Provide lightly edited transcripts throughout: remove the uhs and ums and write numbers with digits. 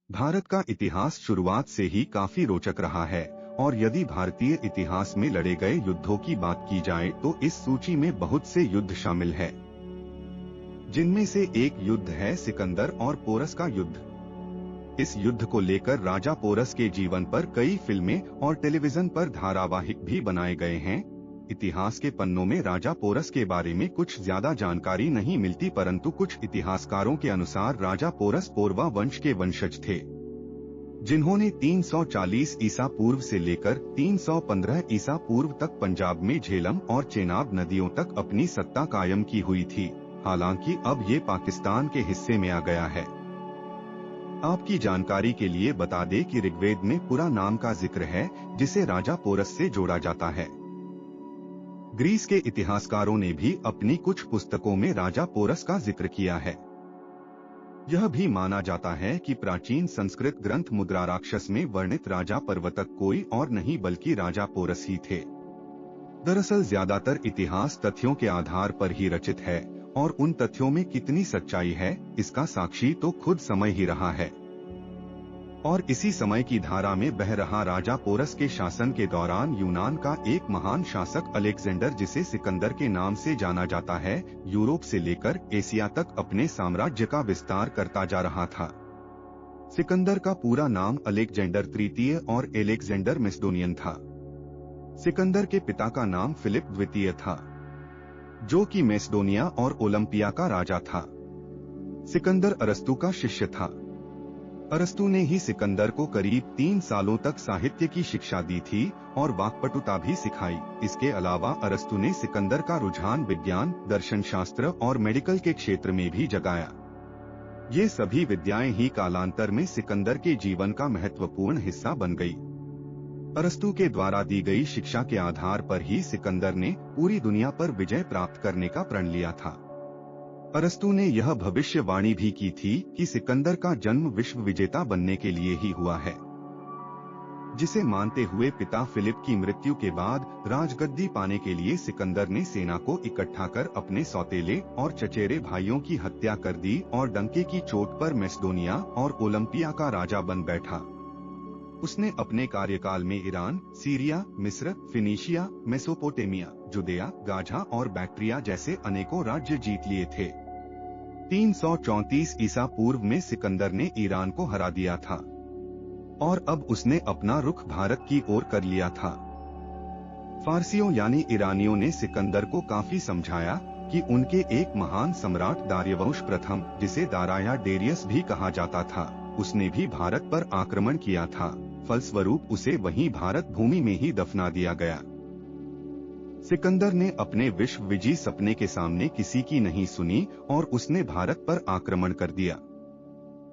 भारत का इतिहास शुरुआत से ही काफी रोचक रहा है और यदि भारतीय इतिहास में लड़े गए युद्धों की बात की जाए तो इस सूची में बहुत से युद्ध शामिल है, जिनमें से एक युद्ध है सिकंदर और पोरस का युद्ध। इस युद्ध को लेकर राजा पोरस के जीवन पर कई फिल्में और टेलीविजन पर धारावाहिक भी बनाए गए हैं। इतिहास के पन्नों में राजा पोरस के बारे में कुछ ज्यादा जानकारी नहीं मिलती, परंतु कुछ इतिहासकारों के अनुसार राजा पोरस पौरवा वंश के वंशज थे, जिन्होंने 340 ईसा पूर्व से लेकर 315 ईसा पूर्व तक पंजाब में झेलम और चेनाब नदियों तक अपनी सत्ता कायम की हुई थी। हालांकि अब ये पाकिस्तान के हिस्से में आ गया है। आपकी जानकारी के लिए बता दें कि ऋग्वेद में पुरा नाम का जिक्र है, जिसे राजा पोरस से जोड़ा जाता है। ग्रीस के इतिहासकारों ने भी अपनी कुछ पुस्तकों में राजा पोरस का जिक्र किया है। यह भी माना जाता है कि प्राचीन संस्कृत ग्रंथ मुद्राराक्षस में वर्णित राजा पर्वतक कोई और नहीं बल्कि राजा पोरस ही थे। दरअसल ज्यादातर इतिहास तथ्यों के आधार पर ही रचित है और उन तथ्यों में कितनी सच्चाई है, इसका साक्षी तो खुद समय ही रहा है। और इसी समय की धारा में बह रहा राजा पोरस के शासन के दौरान यूनान का एक महान शासक अलेक्जेंडर, जिसे सिकंदर के नाम से जाना जाता है, यूरोप से लेकर एशिया तक अपने साम्राज्य का विस्तार करता जा रहा था। सिकंदर का पूरा नाम अलेक्जेंडर तृतीय और एलेक्जेंडर मैसिडोनियन था। सिकंदर के पिता का नाम फिलिप द्वितीय था, जो कि मैसिडोनिया और ओलंपिया का राजा था। सिकंदर अरस्तु का शिष्य था। अरस्तु ने ही सिकंदर को करीब 3 सालों तक साहित्य की शिक्षा दी थी और वाक्पटुता भी सिखाई। इसके अलावा अरस्तु ने सिकंदर का रुझान विज्ञान, दर्शन शास्त्र और मेडिकल के क्षेत्र में भी जगाया। ये सभी विद्याएं ही कालांतर में सिकंदर के जीवन का महत्वपूर्ण हिस्सा बन गई। अरस्तु के द्वारा दी गई शिक्षा के आधार पर ही सिकंदर ने पूरी दुनिया पर विजय प्राप्त करने का प्रण लिया था। अरस्तु ने यह भविष्यवाणी भी की थी कि सिकंदर का जन्म विश्व विजेता बनने के लिए ही हुआ है, जिसे मानते हुए पिता फिलिप की मृत्यु के बाद राजगद्दी पाने के लिए सिकंदर ने सेना को इकट्ठा कर अपने सौतेले और चचेरे भाइयों की हत्या कर दी और डंके की चोट पर मैसिडोनिया और ओलंपिया का राजा बन बैठा। उसने अपने कार्यकाल में ईरान, सीरिया, मिस्र, फिनीशिया, मेसोपोटामिया, जुदेया, गाजा और बैक्ट्रिया जैसे अनेकों राज्य जीत लिए थे। 334 ईसा पूर्व में सिकंदर ने ईरान को हरा दिया था और अब उसने अपना रुख भारत की ओर कर लिया था। फारसियों यानी ईरानियों ने सिकंदर को काफी समझाया कि उनके एक महान सम्राट दार्यवंश प्रथम, जिसे दाराया डेरियस भी कहा जाता था, उसने भी भारत पर आक्रमण किया था। फलस्वरूप उसे वहीं भारत भूमि में ही दफना दिया गया। सिकंदर ने अपने विश्व विजयी सपने के सामने किसी की नहीं सुनी और उसने भारत पर आक्रमण कर दिया।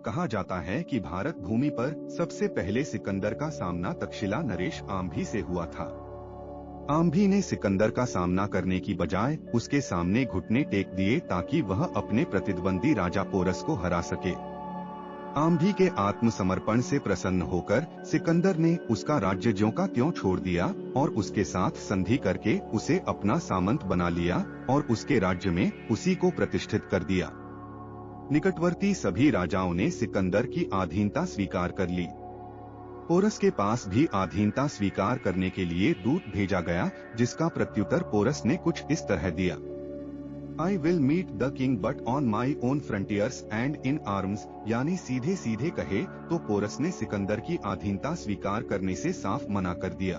कहा जाता है कि भारत भूमि पर सबसे पहले सिकंदर का सामना तक्षशिला नरेश आम्भी से हुआ था। आम्भी ने सिकंदर का सामना करने की बजाय उसके सामने घुटने टेक दिए ताकि वह अपने प्रतिद्वंदी राजा पोरस को हरा सके। आम्भी के आत्मसमर्पण से प्रसन्न होकर सिकंदर ने उसका राज्य ज्यों का त्यों छोड़ दिया और उसके साथ संधि करके उसे अपना सामंत बना लिया और उसके राज्य में उसी को प्रतिष्ठित कर दिया। निकटवर्ती सभी राजाओं ने सिकंदर की अधीनता स्वीकार कर ली। पोरस के पास भी अधीनता स्वीकार करने के लिए दूत भेजा गया, जिसका प्रत्युत्तर पोरस ने कुछ इस तरह दिया: I will meet the king but on my own frontiers and in arms, यानी सीधे सीधे कहे तो पोरस ने सिकंदर की अधीनता स्वीकार करने से साफ मना कर दिया।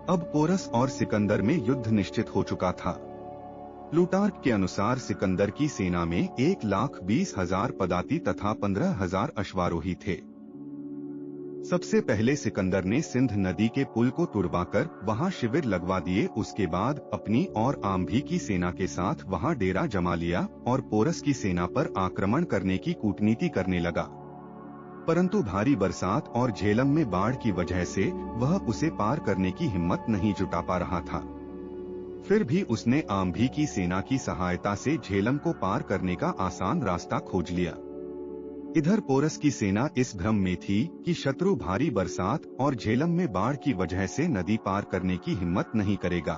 अब पोरस और सिकंदर में युद्ध निश्चित हो चुका था। प्लूटार्क के अनुसार सिकंदर की सेना में 1,20,000 पदाती तथा 15,000 अश्वारोही थे। सबसे पहले सिकंदर ने सिंध नदी के पुल को तुड़वाकर वहां शिविर लगवा दिए। उसके बाद अपनी और आम्भी की सेना के साथ वहां डेरा जमा लिया और पोरस की सेना पर आक्रमण करने की कूटनीति करने लगा। परंतु भारी बरसात और झेलम में बाढ़ की वजह से वह उसे पार करने की हिम्मत नहीं जुटा पा रहा था। फिर भी उसने आम्भी की सेना की सहायता से झेलम को पार करने का आसान रास्ता खोज लिया। इधर पोरस की सेना इस भ्रम में थी कि शत्रु भारी बरसात और झेलम में बाढ़ की वजह से नदी पार करने की हिम्मत नहीं करेगा।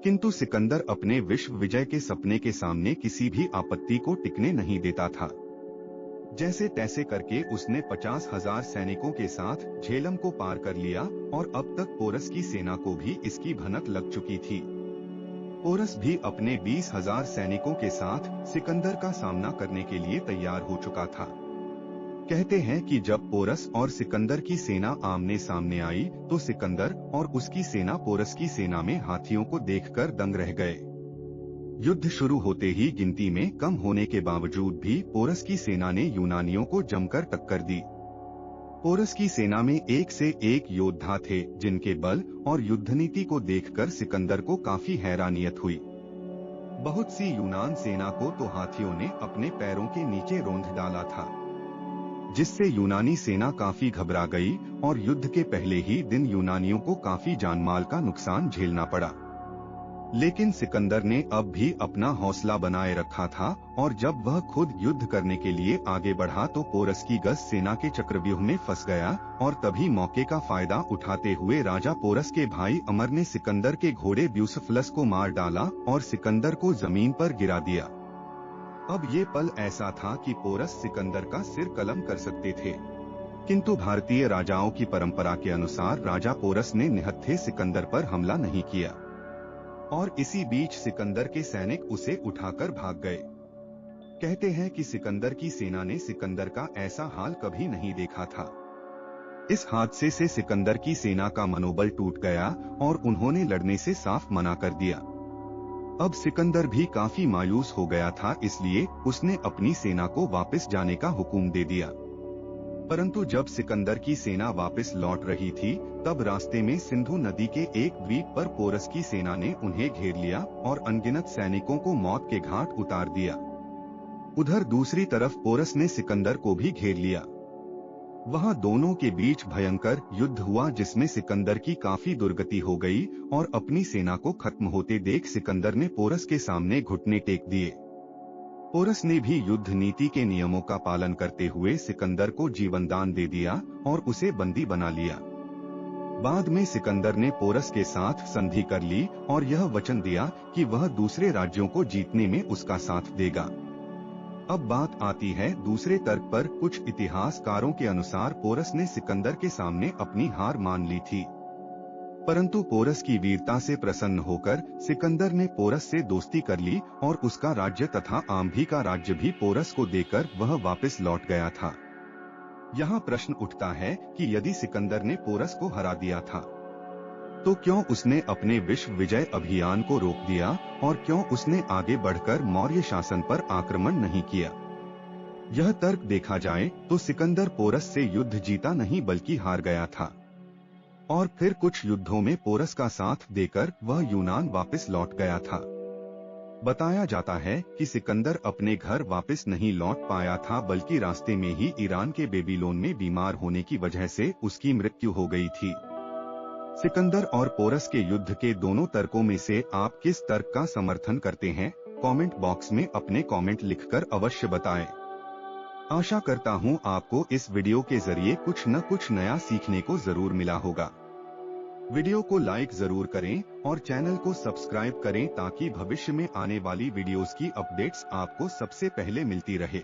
किंतु सिकंदर अपने विश्व विजय के सपने के सामने किसी भी आपत्ति को टिकने नहीं देता था। जैसे तैसे करके उसने 50,000 सैनिकों के साथ झेलम को पार कर लिया और अब तक पोरस की सेना को भी इसकी भनक लग चुकी थी। पोरस भी अपने 20,000 सैनिकों के साथ सिकंदर का सामना करने के लिए तैयार हो चुका था। कहते हैं कि जब पोरस और सिकंदर की सेना आमने सामने आई तो सिकंदर और उसकी सेना पोरस की सेना में हाथियों को देखकर दंग रह गए। युद्ध शुरू होते ही गिनती में कम होने के बावजूद भी पोरस की सेना ने यूनानियों को जमकर टक्कर दी। पोरस की सेना में एक से एक योद्धा थे जिनके बल और युद्धनीति को देखकर सिकंदर को काफी हैरानियत हुई। बहुत सी यूनान सेना को तो हाथियों ने अपने पैरों के नीचे रौंद डाला था, जिससे यूनानी सेना काफी घबरा गई और युद्ध के पहले ही दिन यूनानियों को काफी जानमाल का नुकसान झेलना पड़ा। लेकिन सिकंदर ने अब भी अपना हौसला बनाए रखा था और जब वह खुद युद्ध करने के लिए आगे बढ़ा तो पोरस की गज सेना के चक्रव्यूह में फंस गया और तभी मौके का फायदा उठाते हुए राजा पोरस के भाई अमर ने सिकंदर के घोड़े ब्यूसफलस को मार डाला और सिकंदर को जमीन पर गिरा दिया। अब ये पल ऐसा था कि पोरस सिकंदर का सिर कलम कर सकते थे, किंतु भारतीय राजाओं की परंपरा के अनुसार राजा पोरस ने निहत्थे सिकंदर पर हमला नहीं किया और इसी बीच सिकंदर के सैनिक उसे उठाकर भाग गए। कहते हैं कि सिकंदर की सेना ने सिकंदर का ऐसा हाल कभी नहीं देखा था। इस हादसे से सिकंदर की सेना का मनोबल टूट गया और उन्होंने लड़ने से साफ मना कर दिया। अब सिकंदर भी काफी मायूस हो गया था, इसलिए उसने अपनी सेना को वापस जाने का हुक्म दे दिया। परंतु जब सिकंदर की सेना वापस लौट रही थी तब रास्ते में सिंधु नदी के एक द्वीप पर पोरस की सेना ने उन्हें घेर लिया और अनगिनत सैनिकों को मौत के घाट उतार दिया। उधर दूसरी तरफ पोरस ने सिकंदर को भी घेर लिया। वहां दोनों के बीच भयंकर युद्ध हुआ जिसमें सिकंदर की काफी दुर्गति हो गई और अपनी सेना को खत्म होते देख सिकंदर ने पोरस के सामने घुटने टेक दिए। पोरस ने भी युद्ध नीति के नियमों का पालन करते हुए सिकंदर को जीवन दान दे दिया और उसे बंदी बना लिया। बाद में सिकंदर ने पोरस के साथ संधि कर ली और यह वचन दिया कि वह दूसरे राज्यों को जीतने में उसका साथ देगा। अब बात आती है दूसरे तर्क पर। कुछ इतिहासकारों के अनुसार पोरस ने सिकंदर के सामने अपनी हार मान ली थी, परंतु पोरस की वीरता से प्रसन्न होकर सिकंदर ने पोरस से दोस्ती कर ली और उसका राज्य तथा आम्भी का राज्य भी पोरस को देकर वह वापस लौट गया था। यहाँ प्रश्न उठता है कि यदि सिकंदर ने पोरस को हरा दिया था तो क्यों उसने अपने विश्व विजय अभियान को रोक दिया और क्यों उसने आगे बढ़कर मौर्य शासन पर आक्रमण नहीं किया? यह तर्क देखा जाए तो सिकंदर पोरस से युद्ध जीता नहीं बल्कि हार गया था और फिर कुछ युद्धों में पोरस का साथ देकर वह यूनान वापस लौट गया था। बताया जाता है कि सिकंदर अपने घर वापस नहीं लौट पाया था बल्कि रास्ते में ही ईरान के बेबीलोन में बीमार होने की वजह से उसकी मृत्यु हो गई थी। सिकंदर और पोरस के युद्ध के दोनों तर्कों में से आप किस तर्क का समर्थन करते हैं? कमेंट बॉक्स में अपने कमेंट लिखकर अवश्य बताएं। आशा करता हूं आपको इस वीडियो के जरिए कुछ न कुछ नया सीखने को जरूर मिला होगा। वीडियो को लाइक जरूर करें और चैनल को सब्सक्राइब करें ताकि भविष्य में आने वाली वीडियोस की अपडेट्स आपको सबसे पहले मिलती रहे।